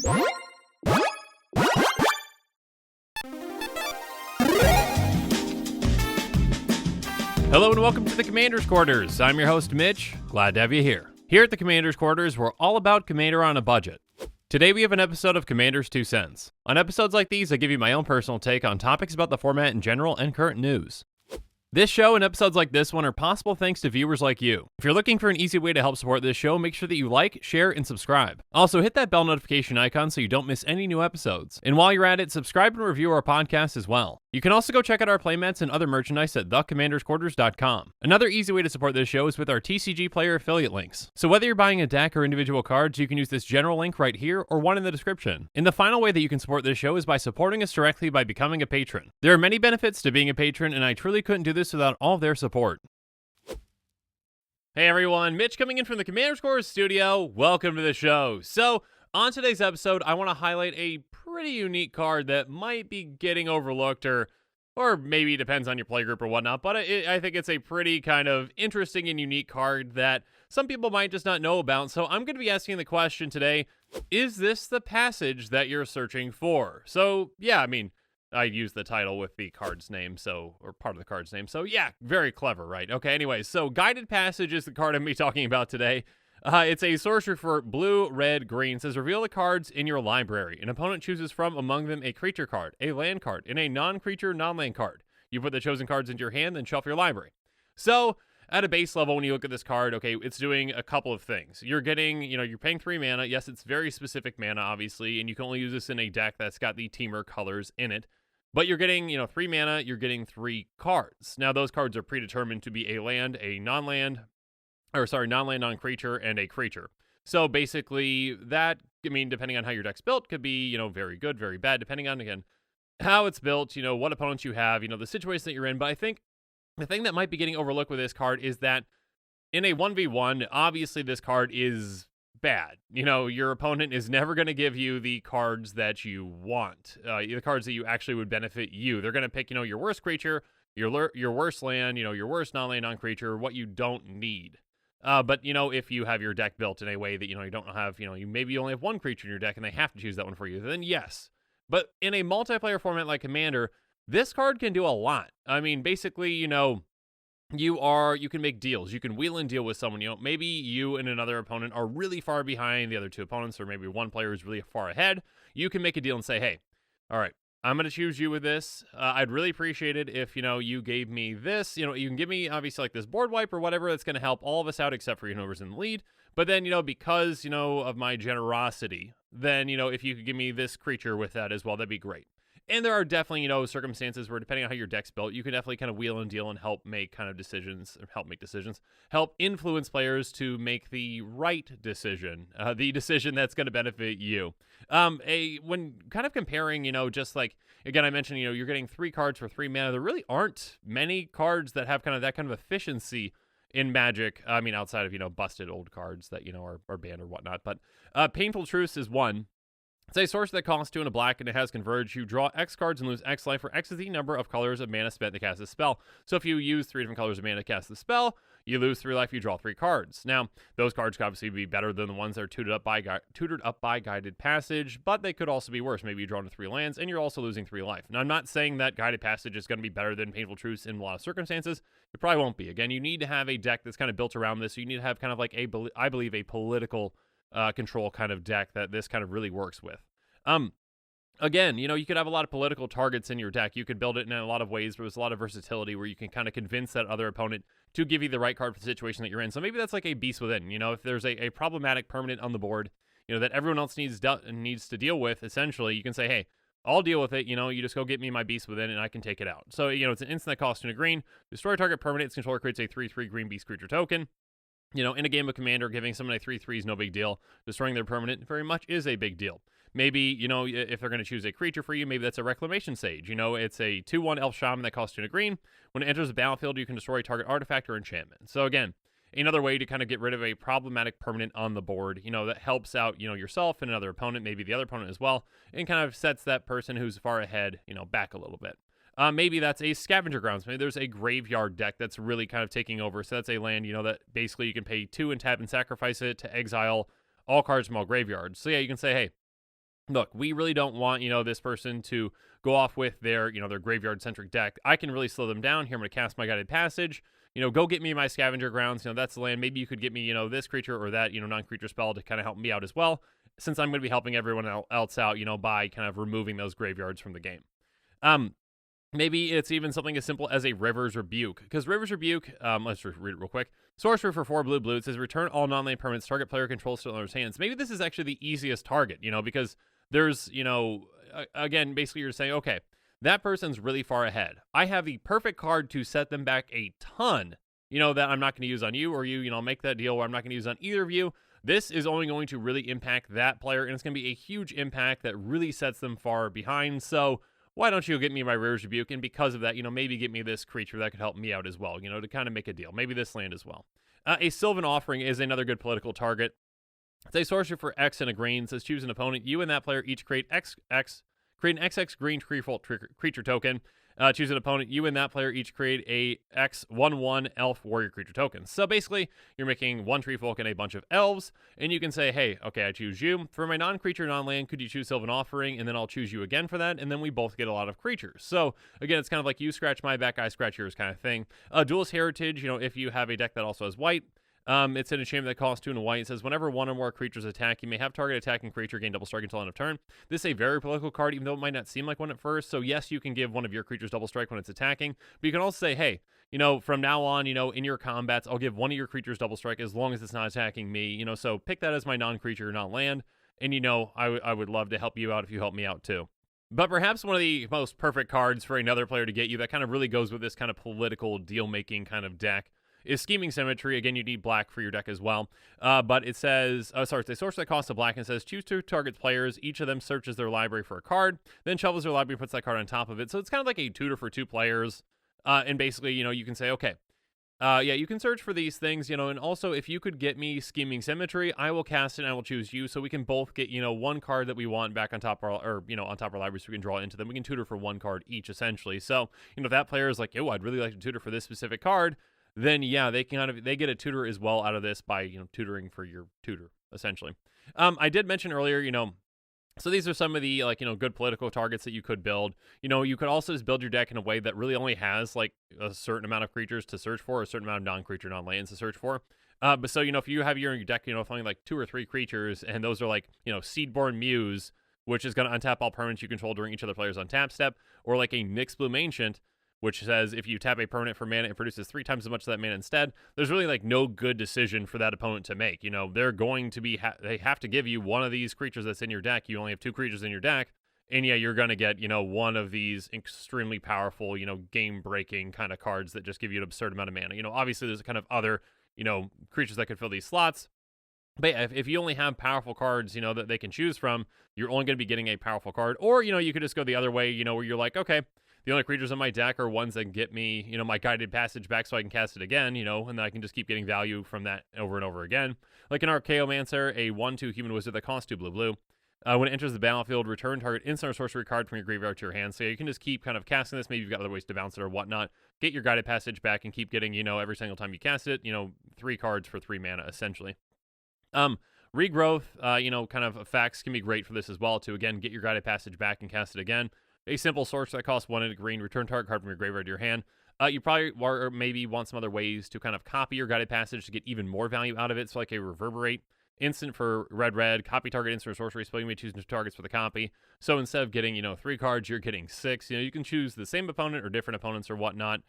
Hello and welcome to the Commander's Quarters. I'm your host, Mitch. Glad to have you here. Here at the Commander's Quarters, we're all about Commander on a budget. Today we have an episode of Commander's 2 Cents. On episodes like these, I give you my own personal take on topics about the format in general and current news. This show and episodes like this one are possible thanks to viewers like you. If you're looking for an easy way to help support this show, make sure that you like, share, and subscribe. Also, hit that bell notification icon so you don't miss any new episodes. And while you're at it, subscribe and review our podcast as well. You can also go check out our playmats and other merchandise at thecommandersquarters.com. Another easy way to support this show is with our TCG player affiliate links. So whether you're buying a deck or individual cards, you can use this general link right here or one in the description. And the final way that you can support this show is by supporting us directly by becoming a patron. There are many benefits to being a patron, and I truly couldn't do this without all of their support. Hey everyone, Mitch coming in from the Commander's Quarters studio. Welcome to the show. So, on today's episode, I want to highlight a pretty unique card that might be getting overlooked or maybe depends on your playgroup or whatnot, but I think it's a pretty kind of interesting and unique card that some people might just not know about. So I'm going to be asking the question today, is this the passage that you're searching for? So, yeah, I mean, I used the title with the card's name, or part of the card's name. So yeah, very clever, right? Okay, anyways, so Guided Passage is the card I'm going to be talking about today. It's a sorcery for blue, red, green. It says reveal the cards in your library. An opponent chooses from among them a creature card, a land card, and a non-creature, non-land card. You put the chosen cards into your hand, then shuffle your library. So at a base level, when you look at this card, okay, it's doing a couple of things. You're getting, you're paying 3 mana. Yes, it's very specific mana, obviously, and you can only use this in a deck that's got the teamer colors in it. But you're getting, 3 mana, you're getting 3 cards. Now, those cards are predetermined to be a land, a non-land, non-land, non-creature, and a creature. So basically, that, depending on how your deck's built, could be, very good, very bad, depending on, again, how it's built, what opponents you have, the situation that you're in. But I think the thing that might be getting overlooked with this card is that in a 1v1, obviously this card is bad. Your opponent is never going to give you the cards that you want, the cards that you actually would benefit you. They're going to pick, your worst creature, your worst land, your worst non-land, non-creature, what you don't need. But, if you have your deck built in a way that, you don't have, you maybe only have one creature in your deck and they have to choose that one for you, then yes. But in a multiplayer format like Commander, this card can do a lot. Basically, you can make deals. You can wheel and deal with someone. Maybe you and another opponent are really far behind the other 2 opponents, or maybe one player is really far ahead. You can make a deal and say, hey, all right, I'm going to choose you with this. I'd really appreciate it if, you gave me this. You can give me, obviously, like this board wipe or whatever that's going to help all of us out except for whoever's in the lead. But then, because, of my generosity, then, if you could give me this creature with that as well, that'd be great. And there are definitely, circumstances where depending on how your deck's built, you can definitely kind of wheel and deal and help make decisions, help influence players to make the right decision, the decision that's going to benefit you. When kind of comparing, just like, again, I mentioned, you're getting 3 cards for 3 mana. There really aren't many cards that have kind of that kind of efficiency in Magic. Outside of, busted old cards that, are banned or whatnot. But Painful Truce is one. It's a sorcery that costs 2 and a black, and it has Converge. You draw X cards and lose X life, where X is the number of colors of mana spent to cast the spell. So if you use 3 different colors of mana to cast the spell, you lose 3 life, you draw 3 cards. Now, those cards could obviously be better than the ones that are tutored up by Guided Passage, but they could also be worse. Maybe you draw into 3 lands, and you're also losing 3 life. Now, I'm not saying that Guided Passage is going to be better than Painful Truce in a lot of circumstances. It probably won't be. Again, you need to have a deck that's kind of built around this. So you need to have kind of like I believe, a political control kind of deck that this kind of really works with. Again, you could have a lot of political targets in your deck. You could build it in a lot of ways. There's a lot of versatility where you can kind of convince that other opponent to give you the right card for the situation that you're in. So maybe that's like a Beast Within. If there's a problematic permanent on the board, that everyone else needs to deal with, essentially, you can say, hey, I'll deal with it. You just go get me my Beast Within and I can take it out. So, it's an instant that costs 2 and a green. Destroy target permanent. Its controller creates a 3/3 green beast creature token. In a game of Commander, giving someone a 3/3 is no big deal. Destroying their permanent very much is a big deal. Maybe, if they're going to choose a creature for you, maybe that's a Reclamation Sage. It's a 2/1 Elf Shaman that costs 2 and a green. When it enters the battlefield, you can destroy a target artifact or enchantment. So again, another way to kind of get rid of a problematic permanent on the board, that helps out, yourself and another opponent, maybe the other opponent as well, and kind of sets that person who's far ahead, back a little bit. Maybe that's a Scavenger Grounds. Maybe there's a Graveyard deck that's really kind of taking over. So that's a land, that basically you can pay 2 and tap and sacrifice it to exile all cards from all graveyards. So yeah, you can say, hey, look, we really don't want, this person to go off with their, their graveyard centric deck. I can really slow them down. Here, I'm going to cast my guided passage. Go get me my scavenger grounds. That's the land. Maybe you could get me, this creature or that, non-creature spell to kind of help me out as well, since I'm going to be helping everyone else out, by kind of removing those graveyards from the game. Maybe it's even something as simple as a River's Rebuke, because River's Rebuke, let's read it real quick. Sorcery for 4 blue blue. It says return all non-land permanents target player controls to owner's hands. Maybe this is actually the easiest target, because there's, again, basically you're saying, okay, that person's really far ahead. I have the perfect card to set them back a ton, that I'm not going to use on you, or you, make that deal where I'm not going to use on either of you. This is only going to really impact that player, and it's going to be a huge impact that really sets them far behind. So why don't you get me my River's Rebuke? And because of that, maybe get me this creature that could help me out as well, to kind of make a deal. Maybe this land as well. A Sylvan Offering is another good political target. It's a sorcery for X and a green. It says choose an opponent. You and that player each create an XX green creature token. Choose an opponent. You and that player each create a X/1/1 elf warrior creature token. So basically, you're making one tree folk and a bunch of elves, and you can say, hey, okay, I choose you. For my non-creature, non-land, could you choose Sylvan Offering? And then I'll choose you again for that, and then we both get a lot of creatures. So again, it's kind of like you scratch my back, I scratch yours kind of thing. Duelist Heritage, if you have a deck that also has white, it's an enchantment that costs 2 and a white. It says whenever one or more creatures attack, you may have target attacking creature gain double strike until end of turn. This is a very political card, even though it might not seem like one at first. So yes, you can give one of your creatures double strike when it's attacking, but you can also say, hey, from now on, in your combats, I'll give one of your creatures double strike as long as it's not attacking me. So pick that as my non-creature, not land. And I would love to help you out if you help me out too. But perhaps one of the most perfect cards for another player to get you that kind of really goes with this kind of political deal-making kind of deck is Scheming Symmetry. Again, you need black for your deck as well. But it says, it's a source that costs a black, and it says choose 2 target players. Each of them searches their library for a card, then shovels their library and puts that card on top of it. So it's kind of like a tutor for 2 players. And basically, you can say, okay, you can search for these things, and also if you could get me Scheming Symmetry, I will cast it and I will choose you, so we can both get, one card that we want back on top of our, on top of our library, so we can draw into them. We can tutor for 1 card each, essentially. So, if that player is like, oh, I'd really like to tutor for this specific card, then yeah, they get a tutor as well out of this by, tutoring for your tutor, essentially. I did mention earlier, so these are some of the, good political targets that you could build. You could also just build your deck in a way that really only has, a certain amount of creatures to search for, a certain amount of non-creature, non-lands to search for. But so, if you have your deck, only like 2 or 3 creatures, and those are Seedborn Muse, which is going to untap all permanents you control during each other player's untap step, or like a Nyx Bloom Ancient, which says if you tap a permanent for mana, it produces 3 times as much of that mana instead. There's really no good decision for that opponent to make. They're going to be, they have to give you one of these creatures that's in your deck. You only have 2 creatures in your deck. And yeah, you're going to get, one of these extremely powerful, game-breaking kind of cards that just give you an absurd amount of mana. Obviously there's kind of other, creatures that could fill these slots. But yeah, if you only have powerful cards, that they can choose from, you're only going to be getting a powerful card. Or, you could just go the other way, where you're like, okay, the only creatures in my deck are ones that can get me, my guided passage back so I can cast it again, and then I can just keep getting value from that over and over again. Like an Archaeomancer, a 1/2 human wizard that costs 2 blue blue. When it enters the battlefield, return target instant or sorcery card from your graveyard to your hand. So yeah, you can just keep kind of casting this. Maybe you've got other ways to bounce it or whatnot. Get your guided passage back and keep getting, every single time you cast it, 3 cards for 3 mana, essentially. Regrowth, kind of effects can be great for this as well, to, again, get your guided passage back and cast it again. A simple source that costs 1 and a green, return target card from your graveyard to your hand. You probably or maybe want some other ways to kind of copy your guided passage to get even more value out of it. So like a Reverberate, instant for red, copy target instant or sorcery spell. You may choose 2 targets for the copy. So instead of getting, 3 cards, you're getting 6. You can choose the same opponent or different opponents or whatnot.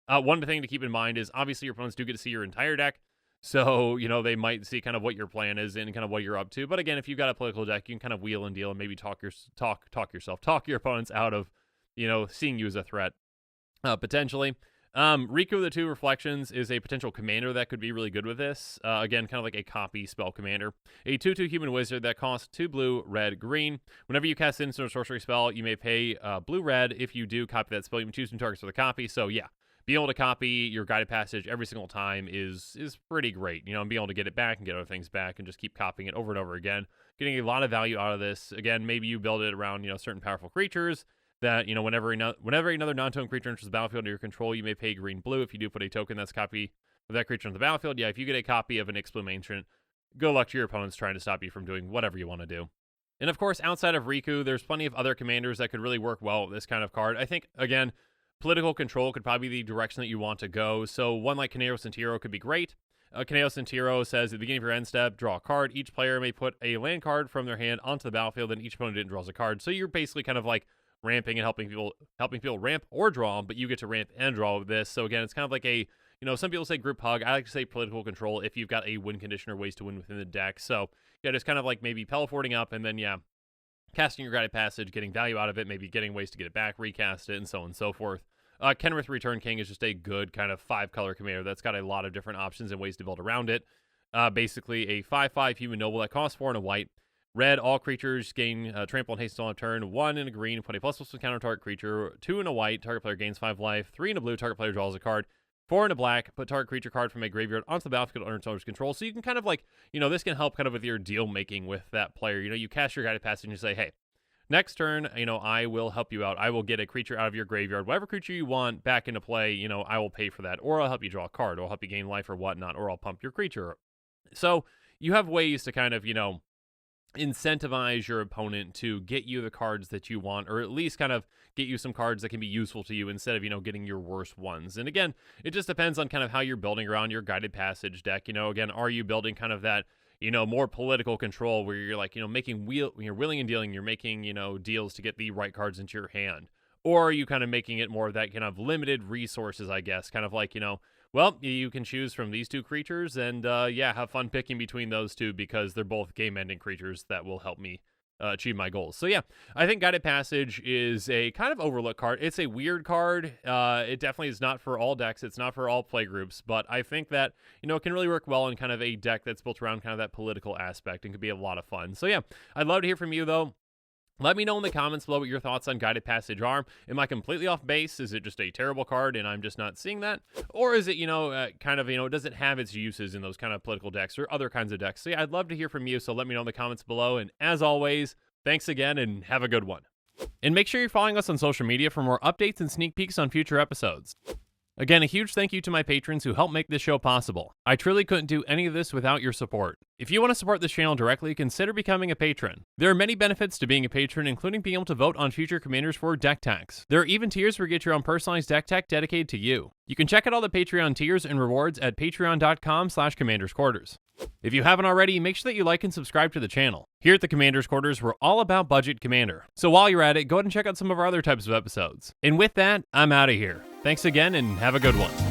One thing to keep in mind is obviously your opponents do get to see your entire deck. So, they might see kind of what your plan is and kind of what you're up to. But again, if you've got a political deck, you can kind of wheel and deal and maybe talk your opponents out of, seeing you as a threat, potentially. Riku the 2 Reflections is a potential commander that could be really good with this. Again, kind of like a copy spell commander. A 2/2 human wizard that costs 2 blue, red, green. Whenever you cast an instant or sorcery spell, you may pay blue, red. If you do copy that spell, you can choose 2 targets for the copy. So yeah, being able to copy your guided passage every single time is pretty great, and being able to get it back and get other things back and just keep copying it over and over again, getting a lot of value out of this. Again, maybe you build it around, certain powerful creatures that, whenever another non-token creature enters the battlefield under your control, you may pay green, blue. If you do put a token that's a copy of that creature on the battlefield, yeah, if you get a copy of an Nyx Bloom Ancient, good luck to your opponents trying to stop you from doing whatever you want to do. And of course, outside of Riku, there's plenty of other commanders that could really work well with this kind of card. I think, again, political control could probably be the direction that you want to go. So one like Kaneo Sentiro could be great. Kaneo Sentiro says at the beginning of your end step, draw a card. Each player may put a land card from their hand onto the battlefield, and each opponent draws a card. So you're basically kind of like ramping and helping people ramp or draw, but you get to ramp and draw with this. So again, it's kind of like a, some people say group hug. I like to say political control if you've got a win condition or ways to win within the deck. So yeah, just kind of like maybe teleporting up and then, casting your Guided Passage, getting value out of it, maybe getting ways to get it back, recast it, and so on and so forth. Kenrith Return King is just a good kind of 5-color commander that's got a lot of different options and ways to build around it. Basically, a 5/5 human noble that costs 4 and a white. Red, all creatures gain trample and haste on a turn. 1 in a green, put a ++ counter target creature. 2 in a white, target player gains 5 life. 3 in a blue, target player draws a card. 4 in a black, put target creature card from a graveyard onto the battlefield under its owner's control. So you can kind of like, this can help kind of with your deal making with that player. You cast your Guided Passage and you say, hey, next turn, I will help you out. I will get a creature out of your graveyard. Whatever creature you want back into play, I will pay for that. Or I'll help you draw a card. Or I'll help you gain life or whatnot. Or I'll pump your creature. So you have ways to kind of, incentivize your opponent to get you the cards that you want, or at least kind of get you some cards that can be useful to you instead of, getting your worst ones. And again, it just depends on kind of how you're building around your Guided Passage deck. Again, are you building kind of that, more political control where you're like, you're willing and dealing, you're making, deals to get the right cards into your hand? Or are you kind of making it more of that kind of limited resources, I guess, kind of like, well, you can choose from these 2 creatures and, have fun picking between those 2 because they're both game-ending creatures that will help me achieve my goals. So, yeah, I think Guided Passage is a kind of overlooked card. It's a weird card. It definitely is not for all decks. It's not for all play groups. But I think that, it can really work well in kind of a deck that's built around kind of that political aspect and could be a lot of fun. So, yeah, I'd love to hear from you, though. Let me know in the comments below what your thoughts on Guided Passage are. Am I completely off base? Is it just a terrible card and I'm just not seeing that? Or is it, does it have its uses in those kind of political decks or other kinds of decks? So yeah, I'd love to hear from you, so let me know in the comments below. And as always, thanks again and have a good one. And make sure you're following us on social media for more updates and sneak peeks on future episodes. Again, a huge thank you to my patrons who help make this show possible. I truly couldn't do any of this without your support. If you want to support this channel directly, consider becoming a patron. There are many benefits to being a patron, including being able to vote on future commanders for deck techs. There are even tiers where you get your own personalized deck tech dedicated to you. You can check out all the Patreon tiers and rewards at patreon.com/commandersquarters. If you haven't already, make sure that you like and subscribe to the channel. Here at the Commander's Quarters, we're all about budget commander. So while you're at it, go ahead and check out some of our other types of episodes. And with that, I'm out of here. Thanks again and have a good one.